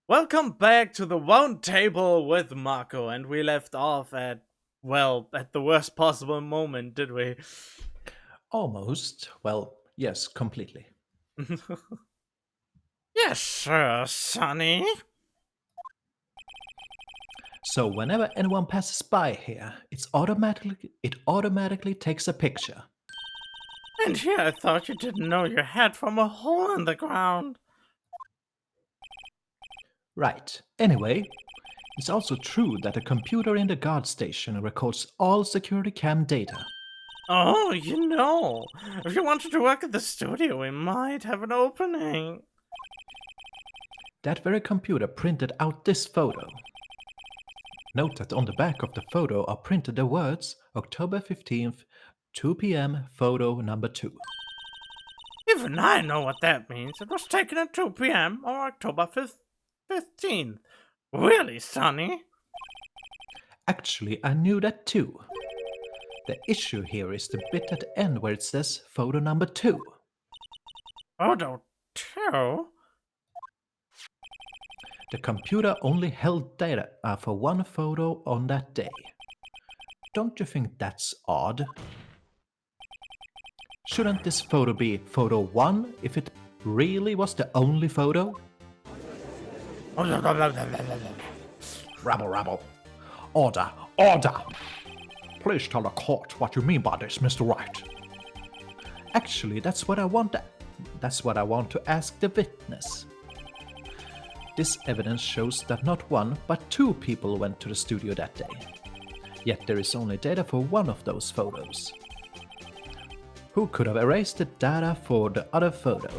Welcome back to the round table with Marco, and we left off at the worst possible moment, did we? Almost. Well, yes, completely. Yes, sir, Sonny. So whenever anyone passes by here, it automatically takes a picture. And here I thought you didn't know your head from a hole in the ground. Right. Anyway, it's also true that a computer in the guard station records all security cam data. Oh, if you wanted to work at the studio, we might have an opening. That very computer printed out this photo. Note that on the back of the photo are printed the words October 15th, 2 p.m. photo number 2. Even I know what that means. It was taken at 2 p.m. on October 15th. Really, Sonny? Actually, I knew that too. The issue here is the bit at the end where it says photo number 2. Photo 2? The computer only held data for one photo on that day. Don't you think that's odd? Shouldn't this photo be photo 1 if it really was the only photo? Rabble, rabble. Order, order! Please tell the court what you mean by this, Mr. Wright. Actually, that's what I want to ask the witness. This evidence shows that not one, but 2 people went to the studio that day. Yet there is only data for one of those photos. Who could have erased the data for the other photo?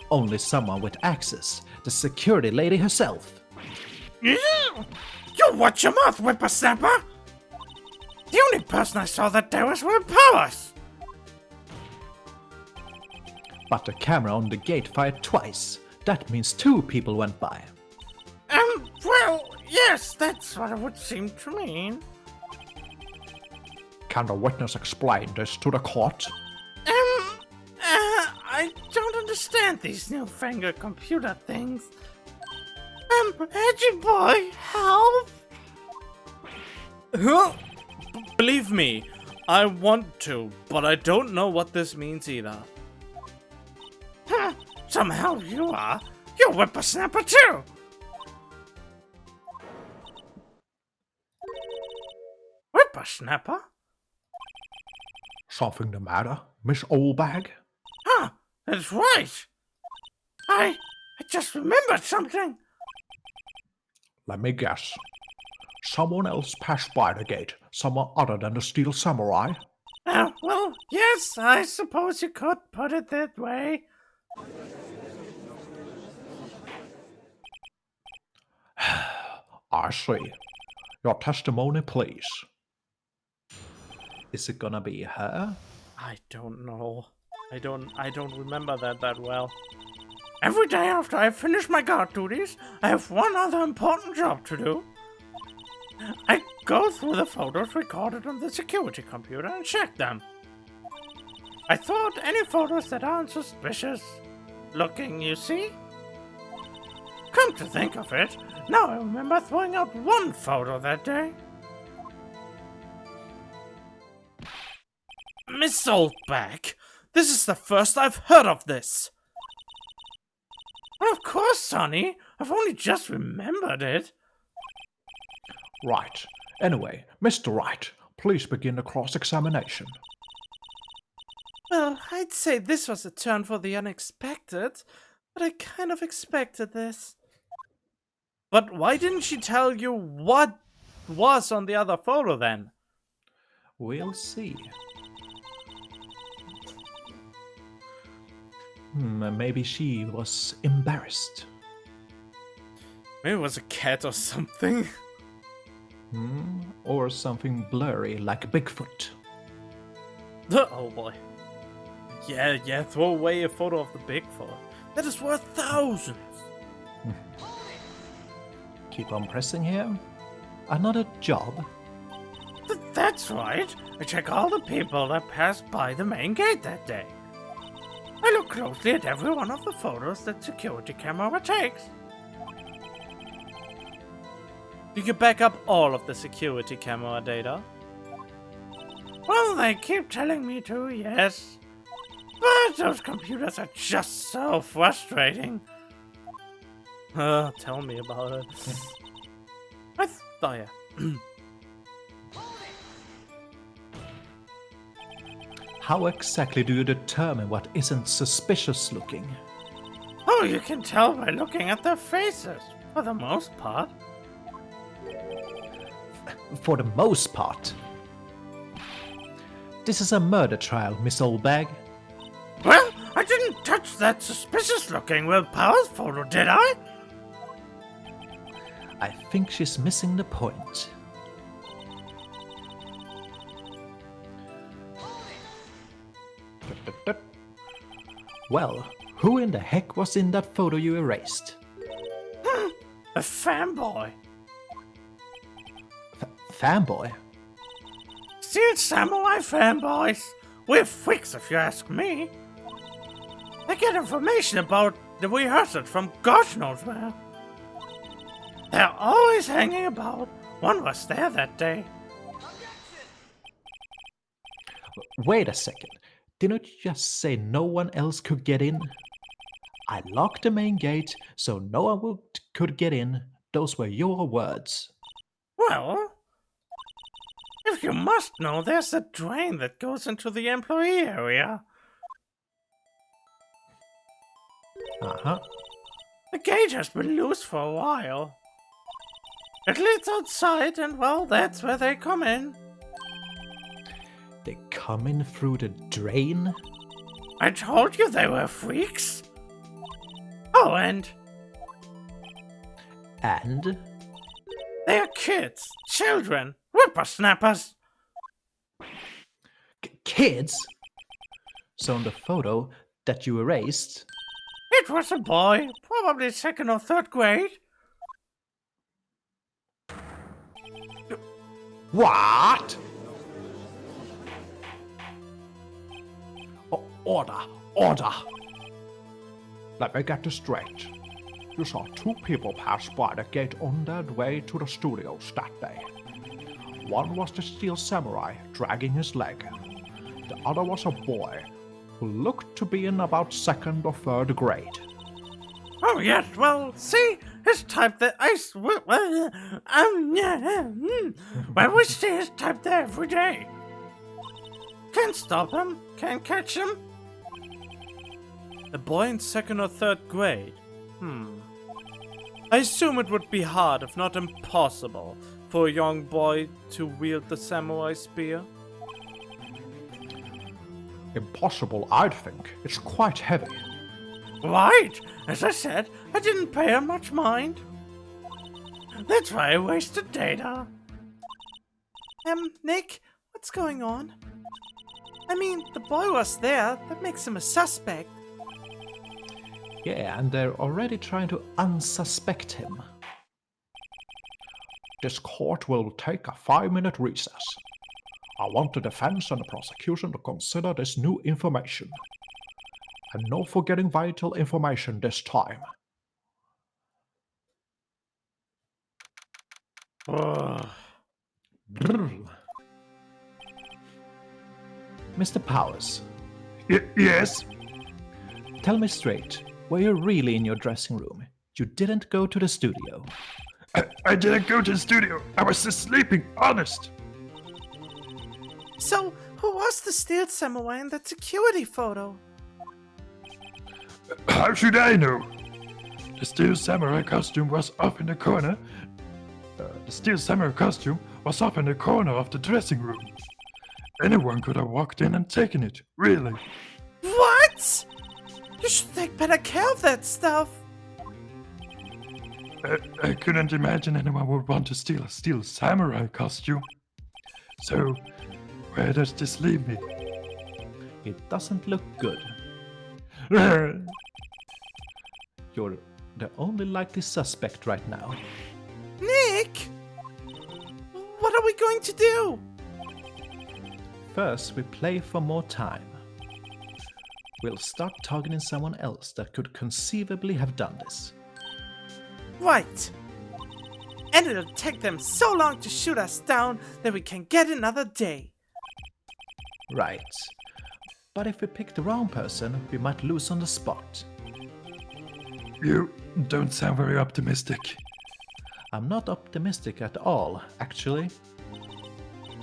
Only someone with access, the security lady herself. You watch your mouth, whippersnapper! The only person I saw that day was Will Powers! But the camera on the gate fired twice. That means 2 people went by. Well, yes, that's what it would seem to mean. Can the witness explain this to the court? I don't understand these newfangled computer things. Edgy boy, help! Huh? Believe me, I want to, but I don't know what this means either. Somehow you're a whippersnapper too! Whippersnapper? Something the matter, Miss Oldbag? That's right! I just remembered something! Let me guess. Someone else passed by the gate, someone other than the Steel Samurai? Well, yes, I suppose you could put it that way. I see. Your testimony, please. Is it gonna be her? I don't know. I don't remember that well. Every day after I finish my guard duties, I have one other important job to do. I go through the photos recorded on the security computer and check them. I thought any photos that aren't suspicious looking, you see? Come to think of it, now I remember throwing out one photo that day. Miss Oldback, this is the first I've heard of this. Well, of course, Sonny. I've only just remembered it. Right. Anyway, Mr. Wright, please begin the cross-examination. Well, I'd say this was a turn for the unexpected, but I kind of expected this. But why didn't she tell you what was on the other photo then? We'll see. Maybe she was embarrassed. Maybe it was a cat or something. Or something blurry like Bigfoot. Oh boy. Yeah, throw away a photo of the Bigfoot. That is worth thousands. Keep on pressing here. Another job. That's right. I check all the people that passed by the main gate that day. I look closely at every one of the photos that security camera takes. You can back up all of the security camera data. Well, they keep telling me to, yes. But those computers are just so frustrating. Tell me about it. Oh yeah. How exactly do you determine what isn't suspicious looking? Oh, you can tell by looking at their faces, for the most part. For the most part. This is a murder trial, Miss Oldbag. Well, I didn't touch that suspicious-looking Will Powers photo, did I? I think she's missing the point. Well, who in the heck was in that photo you erased? A fanboy. Fanboy? Steel Samurai fanboys. We're freaks if you ask me. They get information about the rehearsal from gosh knows where. They're always hanging about. One was there that day. Wait a second. Didn't you just say no one else could get in? I locked the main gate so no one could get in. Those were your words. Well, if you must know, there's a drain that goes into the employee area. Uh-huh. The gate has been loose for a while. It leads outside, and well, that's where they come in. They come in through the drain? I told you they were freaks. Oh, and And? they are kids, children, whippersnappers. Kids? So in the photo that you erased, It was a boy, probably 2nd or 3rd grade. what? Order! Order! Let me get this straight. You saw two people pass by the gate on their way to the studios that day. One was the Steel Samurai dragging his leg. The other was a boy who looked to be in about 2nd or 3rd grade. Oh yes, well, see, his type that well, we see his type there every day. Can't stop him, can't catch him. A boy in 2nd or 3rd grade? I assume it would be hard, if not impossible, for a young boy to wield the samurai spear. Impossible, I'd think. It's quite heavy. Right! As I said, I didn't pay her much mind. That's why I wasted data. Nick, what's going on? I mean, the boy was there, that makes him a suspect. Yeah, and they're already trying to unsuspect him. This court will take a 5-minute recess. I want the defense and the prosecution to consider this new information. And no forgetting vital information this time. Mr. Powers. Yes? Tell me straight, were you really in your dressing room? You didn't go to the studio. I didn't go to the studio. I was just sleeping, honest. So, who was the Steel Samurai in that security photo? How should I know? The Steel Samurai costume was up in the corner. The Steel Samurai costume was up in the corner of the dressing room. Anyone could have walked in and taken it, really. What? You should take better care of that stuff. I couldn't imagine anyone would want to steal a Steel Samurai costume. So, where does this leave me? It doesn't look good. You're the only likely suspect right now. Nick! What are we going to do? First, we play for more time. we'll start targeting someone else that could conceivably have done this. Right. And it'll take them so long to shoot us down that we can get another day. Right. But if we pick the wrong person, we might lose on the spot. You don't sound very optimistic. I'm not optimistic at all, actually.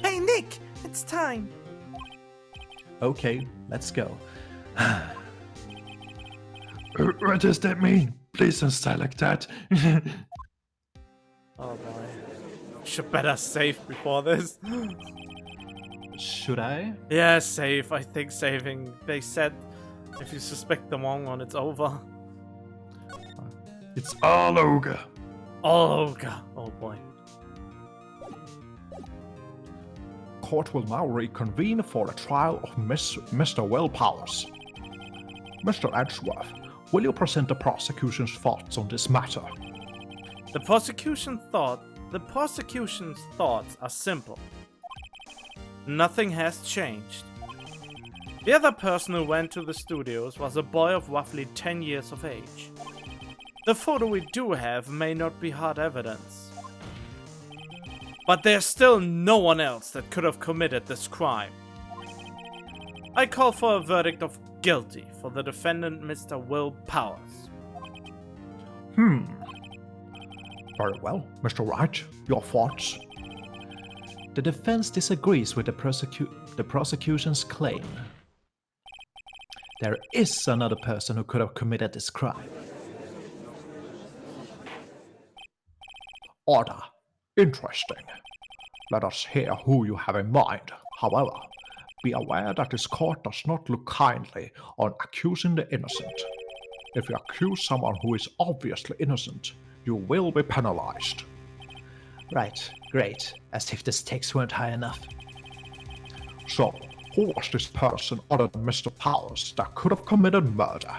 Hey Nick, it's time. Okay, let's go. What does that mean? Please don't style like that. Oh boy. Should better save before this. Should I? Yeah, save. I think saving. They said if you suspect the wrong one, it's over. It's all ogre. Oh god. Oh boy. Court will now reconvene for the trial of Mr. Willpowers. Mr. Edgeworth, will you present the prosecution's thoughts on this matter? The prosecution's thoughts are simple. Nothing has changed. The other person who went to the studios was a boy of roughly 10 years of age. The photo we do have may not be hard evidence. But there's still no one else that could have committed this crime. I call for a verdict of guilty for the defendant, Mr. Will Powers. Very well, Mr. Wright, your thoughts? The defense disagrees with the prosecution's claim. There is another person who could have committed this crime. Order. Interesting. Let us hear who you have in mind. However, be aware that this court does not look kindly on accusing the innocent. If you accuse someone who is obviously innocent, you will be penalized. Right, great. As if the stakes weren't high enough. So, who was this person other than Mr. Powers that could have committed murder?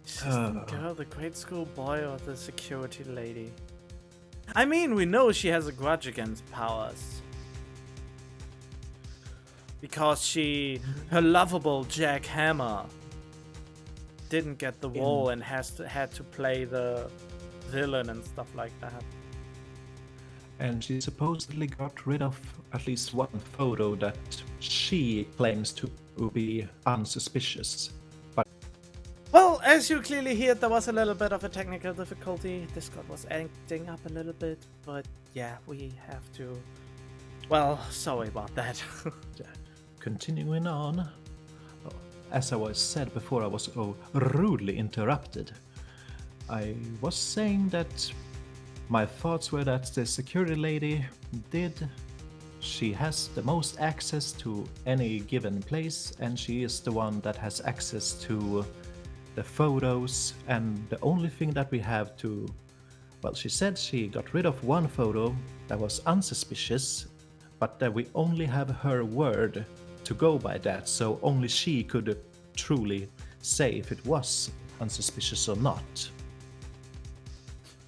Assistant girl, the grade school boy, or the security lady? I mean, we know she has a grudge against Powers. Because her lovable Jack Hammer didn't get the role and had to play the villain and stuff like that. And she supposedly got rid of at least one photo that she claims to be unsuspicious. But Well, as you clearly heard, there was a little bit of a technical difficulty. Discord was acting up a little bit, but yeah, we have to... Well, sorry about that. continuing on, as I was said before, I was rudely interrupted. I was saying that my thoughts were that the security lady she has the most access to any given place, and she is the one that has access to the photos, and the only thing that we have to... Well, she said she got rid of one photo that was unsuspicious, but that we only have her word to go by that, so only she could truly say if it was unsuspicious or not.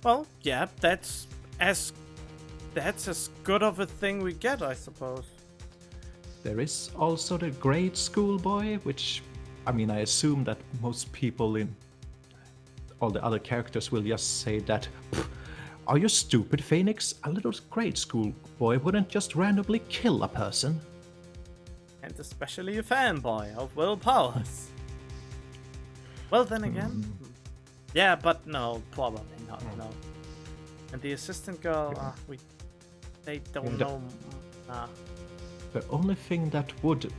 Well, yeah, that's as good of a thing we get, I suppose. There is also the grade school boy, which, I mean, I assume that most people in all the other characters will just say that, are you stupid, Phoenix? A little grade school boy wouldn't just randomly kill a person. And especially a fanboy of Will Powers. Well, then again... Yeah, but no, probably not, no. And the assistant girl, they don't know... The only thing that would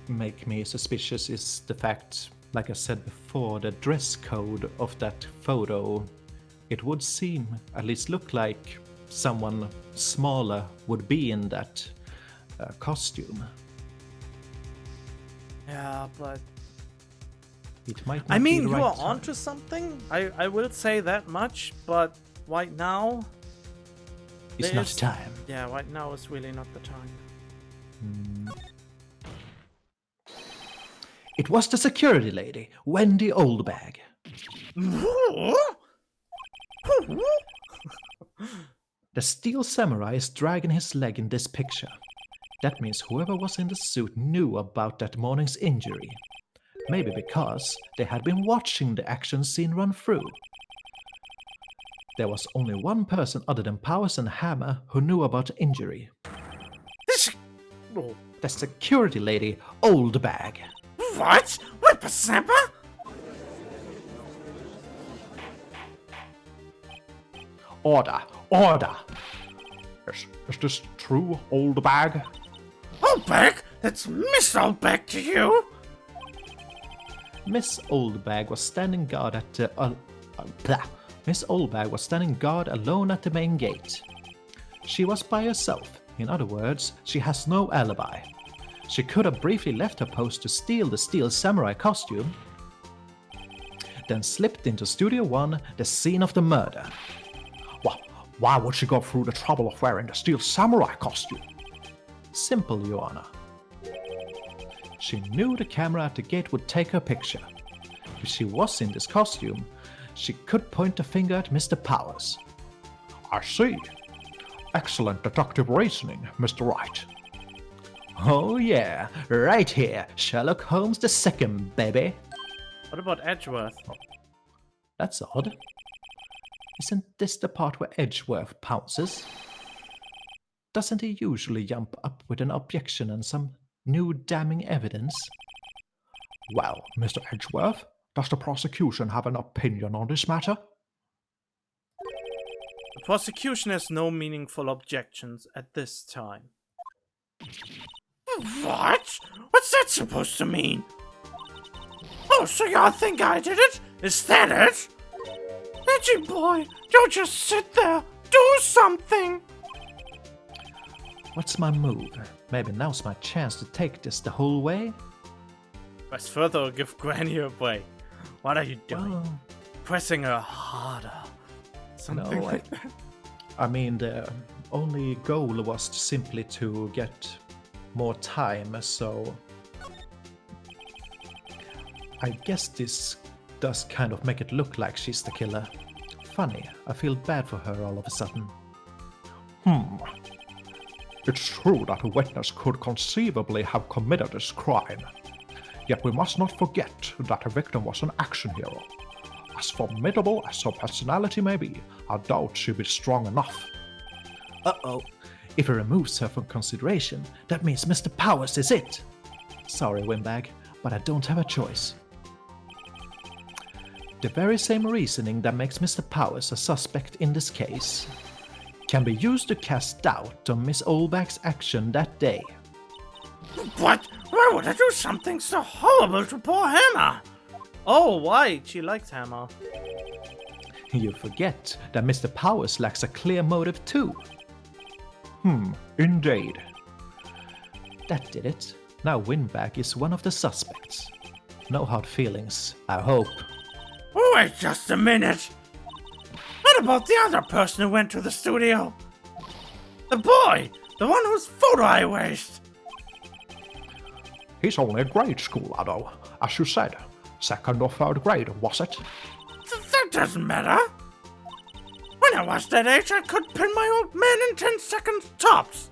make me suspicious is the fact, like I said before, the dress code of that photo. It would seem, at least look like, someone smaller would be in that costume. Yeah, but... It might not I mean, be the you right are time. onto something. I will say that much, but right now... It's not time. Yeah, right now is really not the time. It was the security lady, Wendy Oldbag. The steel samurai is dragging his leg in this picture. That means whoever was in the suit knew about that morning's injury. Maybe because they had been watching the action scene run through. There was only one person other than Powers and Hammer who knew about the injury. This. Oh, The security lady, Old Bag. what? Whippersnapper? Order! Order! Is this true, Old Bag? Oldback? That's Miss Oldback to you? Miss Old Bag was standing guard at the... Miss Old Bag was standing guard alone at the main gate. She was by herself. In other words, she has no alibi. She could have briefly left her post to steal the steel samurai costume, then slipped into Studio 1, the scene of the murder. Why would she go through the trouble of wearing the steel samurai costume? Simple, Your Honor. She knew the camera at the gate would take her picture. If she was in this costume, she could point the finger at Mr. Powers. I see. Excellent deductive reasoning, Mr. Wright. Oh yeah, right here, Sherlock Holmes II, baby. What about Edgeworth? That's odd. Isn't this the part where Edgeworth pounces? Doesn't he usually jump up with an objection and some new damning evidence? Well, Mr. Edgeworth, does the prosecution have an opinion on this matter? The prosecution has no meaningful objections at this time. What? What's that supposed to mean? Oh, so y'all think I did it? Is that it? Edgy boy, don't just sit there. Do something. What's my move? Maybe now's my chance to take this the whole way? Press further or give Granny a break. What are you doing? Well, Pressing her harder. Something no, like that. I mean, the only goal was simply to get more time, so I guess this does kind of make it look like she's the killer. Funny, I feel bad for her all of a sudden. It's true that a witness could conceivably have committed this crime. Yet we must not forget that the victim was an action hero. As formidable as her personality may be, I doubt she'll be strong enough. Uh-oh. If he removes her from consideration, that means Mr. Powers is it. Sorry, Windbag, but I don't have a choice. The very same reasoning that makes Mr. Powers a suspect in this case can be used to cast doubt on Miss Oldback's action that day. What? Why would I do something so horrible to poor Hammer? Oh, right. She likes Hammer. You forget that Mr. Powers lacks a clear motive too. Indeed. That did it. Now Windbag is one of the suspects. No hard feelings, I hope. Wait just a minute. What about the other person who went to the studio? The boy! The one whose photo I erased! He's only a grade school though, as you said. Second or third grade, was it? That doesn't matter. When I was that age, I could pin my old man in 10 seconds tops.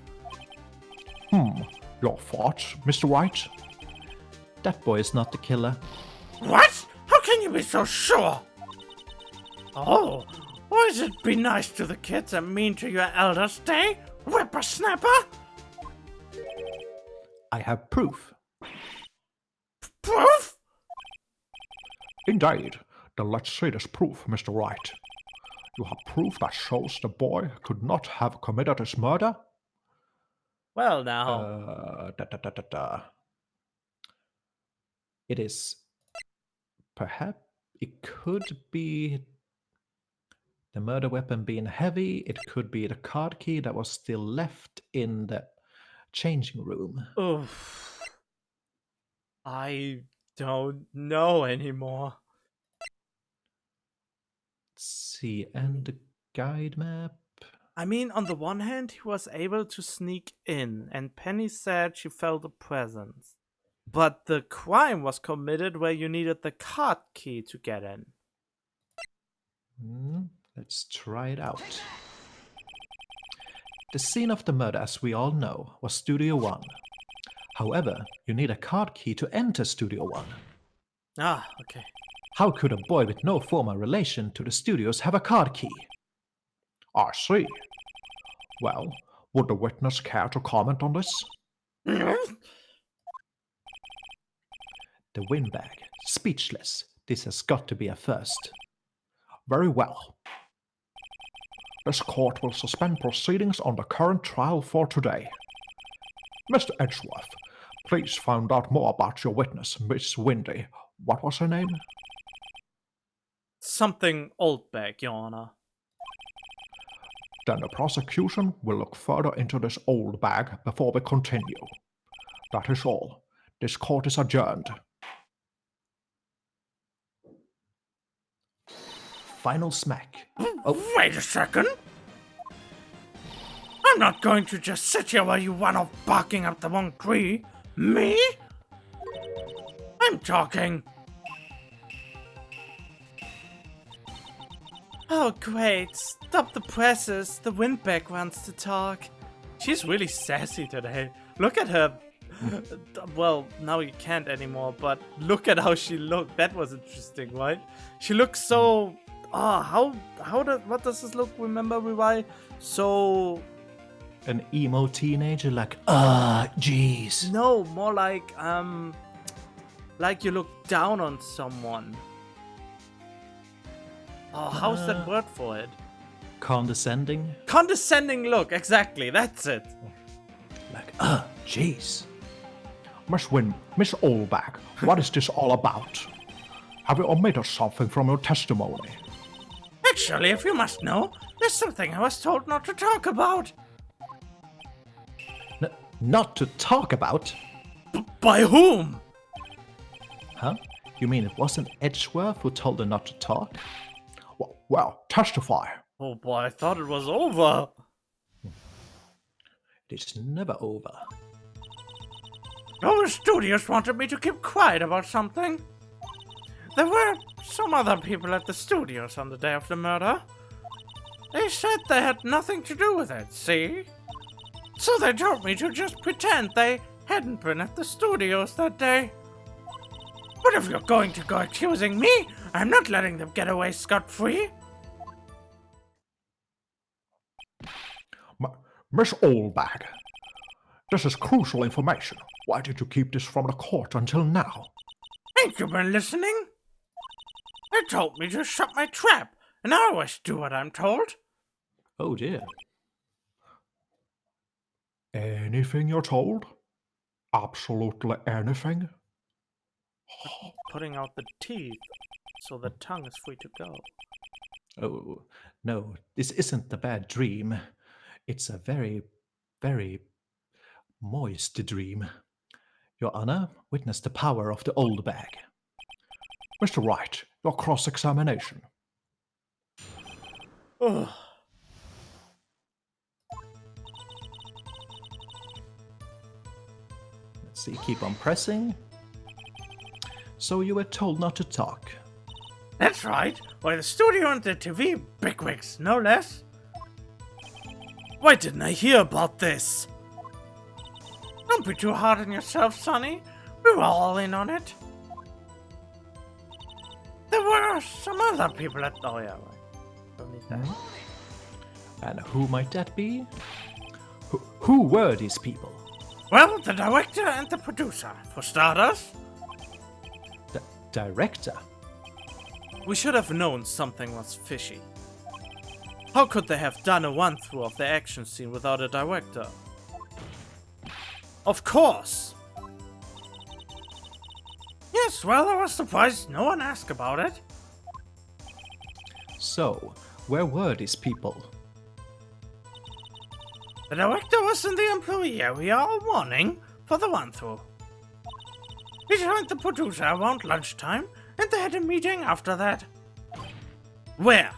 Your thoughts, Mr. Wright? That boy is not the killer. What? How can you be so sure? Oh, always it be nice to the kids and mean to your elders, eh? Whippersnapper? I have proof. Proof? Indeed. Then let's see this proof, Mr. Wright. You have proof that shows the boy could not have committed this murder? Well, now. It is... Perhaps it could be the murder weapon being heavy. It could be the card key that was still left in the changing room. Oof. I don't know anymore. Let's see, and the guide map. I mean, on the one hand, he was able to sneak in, and Penny said she felt a presence. But the crime was committed where you needed the card key to get in. Let's try it out. The scene of the murder, as we all know, was Studio 1. However, you need a card key to enter Studio 1. Ah, okay. How could a boy with no formal relation to the studios have a card key? I see. Well, would the witness care to comment on this? The windbag. Speechless. This has got to be a first. Very well. This court will suspend proceedings on the current trial for today. Mr. Edgeworth, please find out more about your witness, Miss Windy. What was her name? Something Oldbag, Your Honor. Then the prosecution will look further into this old bag before we continue. That is all. This court is adjourned. Final smack. Oh, wait a second. I'm not going to just sit here while you run off barking up the wrong tree. Me? I'm talking. Oh, great. Stop the presses. The windbag wants to talk. She's really sassy today. Look at her. Well, now you can't anymore, but look at how she looked. That was interesting, right? She looks so... what does this look? Remember, why? So... An emo teenager like, jeez. No, more like you look down on someone. Oh, how's that word for it? Condescending? Condescending look, exactly, that's it. Like, jeez. Miss Oldbag, what is this all about? Have you omitted something from your testimony? Actually, if you must know, there's something I was told not to talk about. Not to talk about? By whom? Huh? You mean it wasn't Edgeworth who told her not to talk? Well, testify. Oh boy, I thought it was over. It's never over. Oh, the studios wanted me to keep quiet about something. There were some other people at the studios on the day of the murder. They said they had nothing to do with it, see? So they told me to just pretend they hadn't been at the studios that day. But if you're going to go accusing me, I'm not letting them get away scot-free. Miss Oldbag, this is crucial information. Why did you keep this from the court until now? Ain't you been listening? They told me to shut my trap, and I always do what I'm told. Oh dear. Anything you're told? Absolutely anything? Putting out the teeth so the tongue is free to go. Oh, no, this isn't a bad dream. It's a very, very moist dream. Your Honor, witness the power of the old bag. Mr. Wright, your cross-examination. Ugh. Let's see, keep on pressing. So you were told not to talk. That's right, by the studio and the TV bigwigs, no less. Why didn't I hear about this? Don't be too hard on yourself, Sonny. We were all in on it. There were some other people at... Oh yeah, right. Don't need that. And who might that be? Who were these people? Well, the director and the producer, for starters. The director? We should have known something was fishy. How could they have done a run-through of the action scene without a director? Of course! Yes, well, I was surprised no one asked about it. So, where were these people? The director was in the employee area all morning for the run-through. He joined the producer around lunchtime, and they had a meeting after that. Where?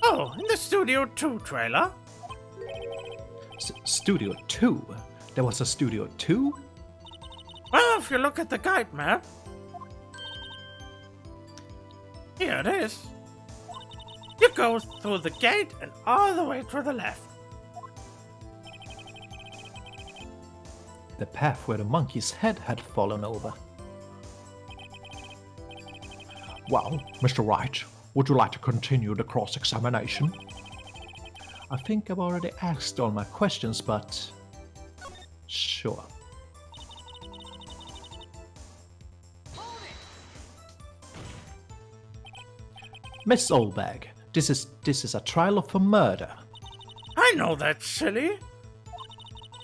Oh, in the Studio 2 trailer. Studio 2? There was a Studio 2? Well, if you look at the guide map. Here it is. You go through the gate and all the way to the left. The path where the monkey's head had fallen over. Well, Mr. Wright, would you like to continue the cross-examination? I think I've already asked all my questions, but... Sure. Miss Oldbag, this is a trial for murder. I know that's silly.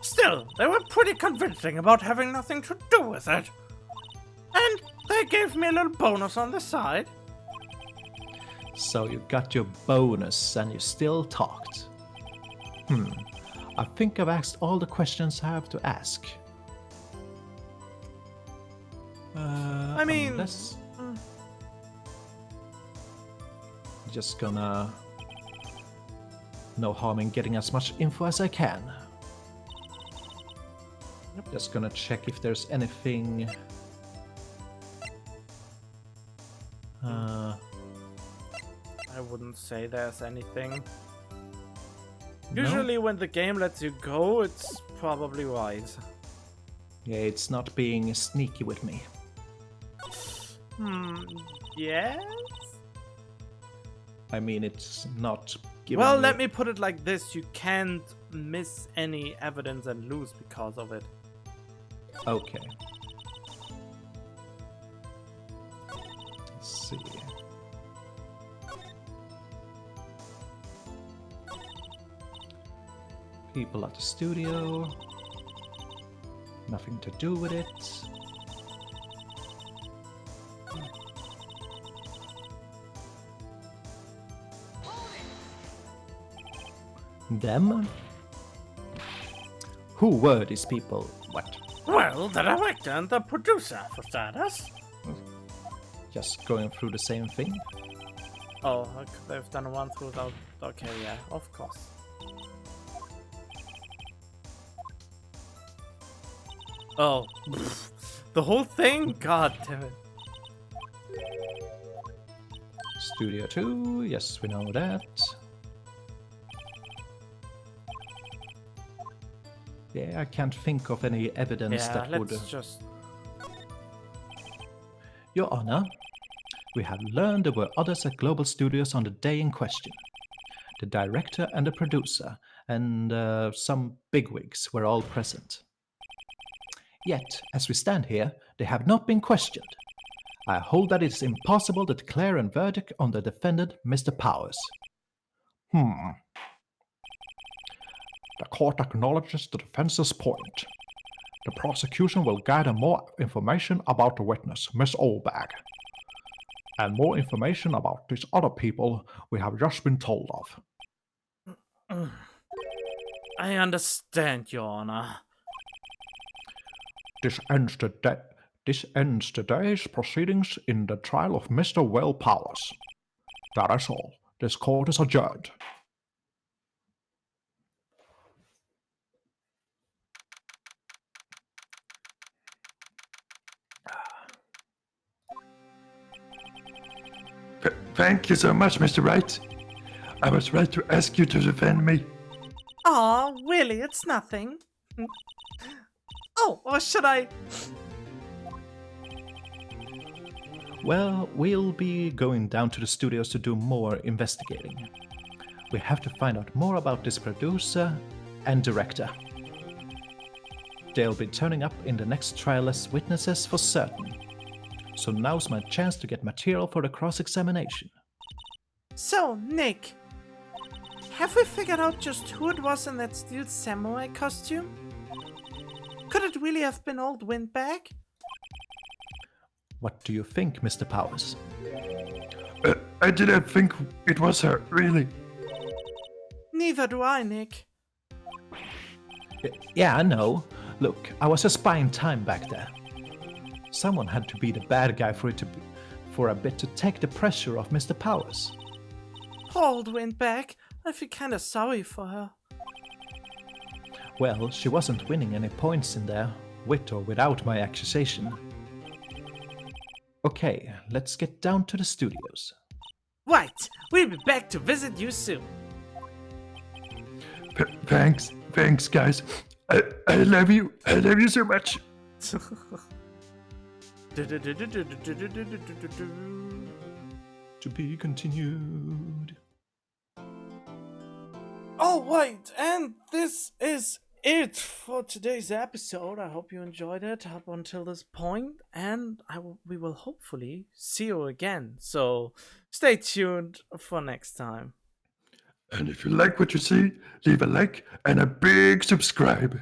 Still, they were pretty convincing about having nothing to do with it. And they gave me a little bonus on the side. So you got your bonus and you still talked. I think I've asked all the questions I have to ask. I mean... Unless... Just gonna... No harm in getting as much info as I can. Just gonna check if there's anything... I wouldn't say there's anything. Usually when the game lets you go, it's probably wise. Yeah, it's not being sneaky with me. Yes? I mean, it's not giving Well, me... let me put it like this. You can't miss any evidence and lose because of it. Okay. Let's see. People at the studio. Nothing to do with it. Them? Who were these people? What? Well, the director and the producer, for starters. Just going through the same thing? Oh, okay, they've done one through the... Okay, yeah, of course. Oh, the whole thing? God damn it. Studio 2, yes, we know that. Yeah, I can't think of any evidence Yeah, that would... let's just... Your Honor, we have learned there were others at Global Studios on the day in question. The director and the producer, and some bigwigs were all present. Yet, as we stand here, they have not been questioned. I hold that it is impossible to declare a verdict on the defendant, Mr. Powers. The court acknowledges the defense's point. The prosecution will gather more information about the witness, Miss Oldbag, and more information about these other people we have just been told of. I understand, Your Honor. This ends today's proceedings in the trial of Mr. Will Powers. That is all. This court is adjourned. Thank you so much, Mr. Wright. I was right to ask you to defend me. Aw, really, it's nothing. Oh, or should I? Well, we'll be going down to the studios to do more investigating. We have to find out more about this producer and director. They'll be turning up in the next trial as witnesses for certain. So now's my chance to get material for the cross-examination. So, Nick, have we figured out just who it was in that steel samurai costume? Could it really have been old Windbag? What do you think, Mr. Powers? I didn't think it was her, really. Neither do I, Nick. Yeah, I know. Look, I was just buying time back there. Someone had to be the bad guy for a bit to take the pressure off Mr. Powers. Poor old Windbag. I feel kinda sorry for her. Well, she wasn't winning any points in there, with or without my accusation. Okay, let's get down to the studios. Right, we'll be back to visit you soon. Thanks, guys. I love you. I love you so much. To be continued. All right, and this is it for today's episode. I hope you enjoyed it up until this point, and we will hopefully see you again. So stay tuned for next time. And if you like what you see, leave a like and a big subscribe.